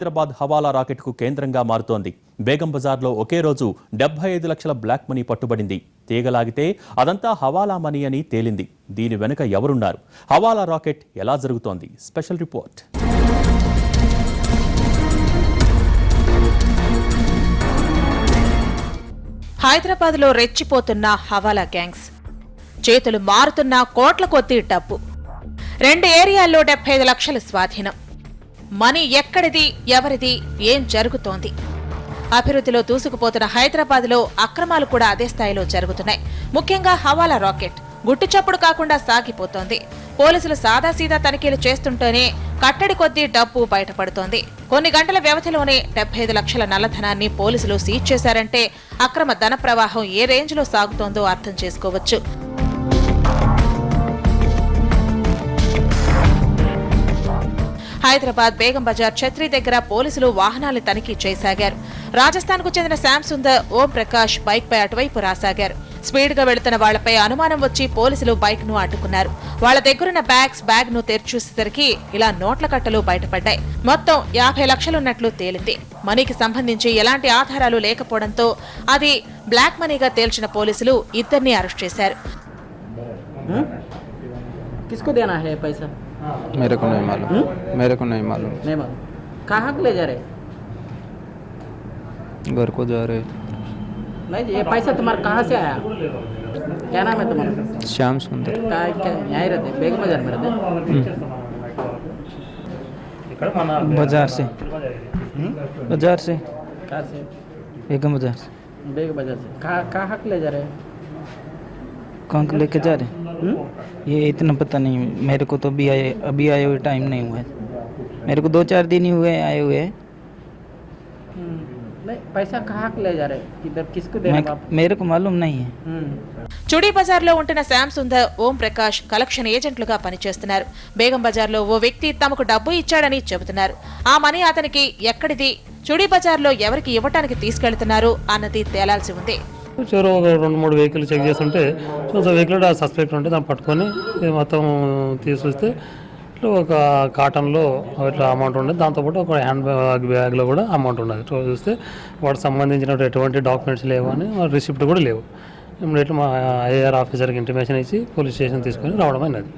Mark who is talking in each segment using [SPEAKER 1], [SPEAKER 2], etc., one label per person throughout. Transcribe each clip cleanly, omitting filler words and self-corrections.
[SPEAKER 1] హైదరాబాద్ హవాలా రాకెట్కు కేంద్రంగా మారుతోంది. బేగం బజార్లో ఒకే రోజు 75 లక్షల బ్లాక్ మనీ పట్టుబడింది. తీగలాగితే అదంతా హవాలా మనీ అని తేలింది. దీని వెనుక ఎవరున్నారు? హవాలా రాకెట్ ఎలా జరుగుతోంది? Special report.
[SPEAKER 2] హైదరాబాద్లో రెచ్చిపోతున్న హవాలా గ్యాంగ్స్, చేతులు మారుతున్న కోట్ల కొద్దీ డబ్బు, 2 ఏరియాల్లో 75 లక్షల స్వాధీనం. మనీ ఎక్కడిది, ఎవరిది, ఏం జరుగుతోంది? అభివృద్ధిలో దూసుకుపోతున్న హైదరాబాద్లో అక్రమాలు కూడా అదే స్థాయిలో జరుగుతున్నాయి. ముఖ్యంగా హవాలా రాకెట్ గుట్టుచప్పుడు కాకుండా సాగిపోతోంది. పోలీసులు సాదాసీదా తనిఖీలు చేస్తుంటేనే కట్టడి కొద్దీ డబ్బు బయటపడుతోంది. కొన్ని గంటల వ్యవధిలోనే 75 లక్షల నల్లధనాన్ని పోలీసులు సీజ్ చేశారంటే అక్రమ ధన ప్రవాహం ఏ రేంజ్లో సాగుతోందో అర్థం చేసుకోవచ్చు. హైదరాబాద్ బేగం బజార్ ఛత్రి దగ్గర పోలీసులు వాహనాలు తనిఖీ చేయసాగారు. రాజస్థాన్ కు చెందిన శ్యామ్ సుందర్, ఓం ప్రకాష్ బైక్ పై అటువైపు రాసాగారు. స్పీడ్ గా వెళుతున్న వాళ్లపై అనుమానం వచ్చి పోలీసులు బైక్ ను అడ్డుకున్నారు. వాళ్ల దగ్గరున్న బ్యాగ్ ను తెరిచూసేసరికి ఇలా నోట్ల కట్టలు బయటపడ్డాయి. మొత్తం 50 లక్షలున్నట్లు తేలింది. మనీకి సంబంధించి ఎలాంటి ఆధారాలు లేకపోవడంతో అది బ్లాక్ మనీగా తేల్చిన పోలీసులు ఇద్దరిని అరెస్ట్ చేశారు.
[SPEAKER 3] मेरे को नहीं मालूम। मेरे को नहीं मालूम।
[SPEAKER 4] नहीं मालूम। कहाँ को ले जा रहे?
[SPEAKER 3] घर को जा रहे।
[SPEAKER 4] नहीं, ये पैसा तुम्हारा कहाँ से आया? क्या नाम है तुम्हारा?
[SPEAKER 3] श्याम सुंदर।
[SPEAKER 4] यहाँ रहते बेगम बाजार में रहते?
[SPEAKER 3] बाजार से। बाजार से।
[SPEAKER 4] कहाँ से?
[SPEAKER 3] बेगम बाजार से।
[SPEAKER 4] बेगम बाजार से। कहाँ को ले जा रहे?
[SPEAKER 3] कहाँ को लेके जा रहे? ये इतना पता नहीं मेरे को, तो अभी आए हुए टाइम नहीं हुआ है मेरे को, 2-4 दिन ही हुए आए हुए।
[SPEAKER 4] नहीं, पैसा कहाँ को ले जा रहे? इधर किसको देना?
[SPEAKER 3] मेरे को मालूम नहीं है।
[SPEAKER 2] చుడీ బజార్లో ఉంటున్న శ్యామ్ సుందర్, ఓం ప్రకాష్ కలెక్షన్ ఏజెంట్లుగా పనిచేస్తున్నారు. బేగం బజార్లో ఓ వ్యక్తి తమకు డబ్బు ఇచ్చాడని చెబుతున్నారు. ఆ మనీ అతనికి ఎక్కడిది, చుడీ బజార్లో ఎవరికి ఇవ్వటానికి తీసుకెళ్తున్నారు అన్నది తేలాల్సి ఉంది.
[SPEAKER 5] చివరి ఒక 2-3 వెహికల్ చెక్ చేస్తుంటే వెహికల్ సస్పెక్ట్ ఉంటే దాన్ని పట్టుకొని మొత్తం తీసుకొస్తే ఇట్లా ఒక కాటన్లో ఇట్లా అమౌంట్ ఉండేది. దాంతోపాటు ఒక హ్యాండ్ బ్యాగ్లో కూడా అమౌంట్ ఉన్నది. చూస్తే వాటికి సంబంధించిన ఎటువంటి డాక్యుమెంట్స్ లేవు అని, రిసిప్ట్ కూడా లేవు. ఇట్లా మా ఐఆర్ ఆఫీసర్కి ఇంటిమేషన్ ఇచ్చి పోలీస్ స్టేషన్ తీసుకొని రావడం అయినది.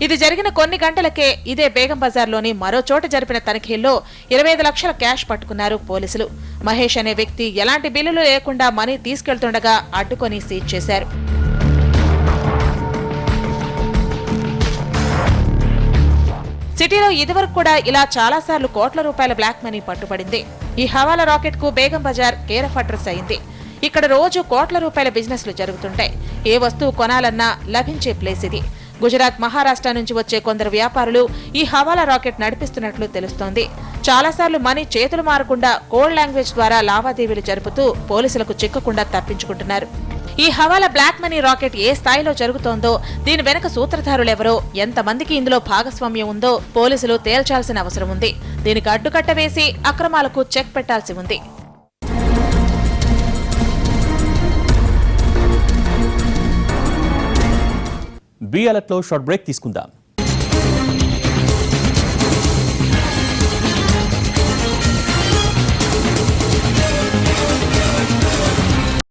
[SPEAKER 2] ఇది జరిగిన కొన్ని గంటలకే ఇదే బేగం బజార్లోని మరో చోట జరిపిన తనిఖీల్లో 25 లక్షల క్యాష్ పట్టుకున్నారు పోలీసులు. మహేష్ అనే వ్యక్తి ఎలాంటి బిల్లులు లేకుండా మనీ తీసుకెళ్తుండగా అడ్డుకొని సీజ్ చేశారు. సిటీలో ఇదివరకు కూడా ఇలా చాలాసార్లు కోట్ల రూపాయల బ్లాక్ మనీ పట్టుబడింది. ఈ హవాలా రాకెట్ కు Begum Bazar care of address అయింది. ఇక్కడ రోజు కోట్ల రూపాయల బిజినెస్లు జరుగుతుంటాయి. ఏ వస్తువు కొనాలన్నా లభించే ప్లేస్ ఇది. గుజరాత్, మహారాష్ట్ర నుంచి వచ్చే కొందరు వ్యాపారులు ఈ హవాలా రాకెట్ నడిపిస్తున్నట్లు తెలుస్తోంది. చాలాసార్లు మనీ చేతులు మారకుండా కోడ్ లాంగ్వేజ్ ద్వారా లావాదేవీలు జరుపుతూ పోలీసులకు చిక్కకుండా తప్పించుకుంటున్నారు. ఈ హవాలా బ్లాక్ మనీ రాకెట్ ఏ స్థాయిలో జరుగుతోందో, దీని వెనక సూత్రధారులెవరో, ఎంతమందికి ఇందులో భాగస్వామ్యం ఉందో పోలీసులు తేల్చాల్సిన అవసరం ఉంది. దీనికి అడ్డుకట్ట వేసి అక్రమాలకు చెక్ పెట్టాల్సి ఉంది.
[SPEAKER 1] బి అలర్ట్లో షార్ట్ బ్రేక్ తీసుకుందాం.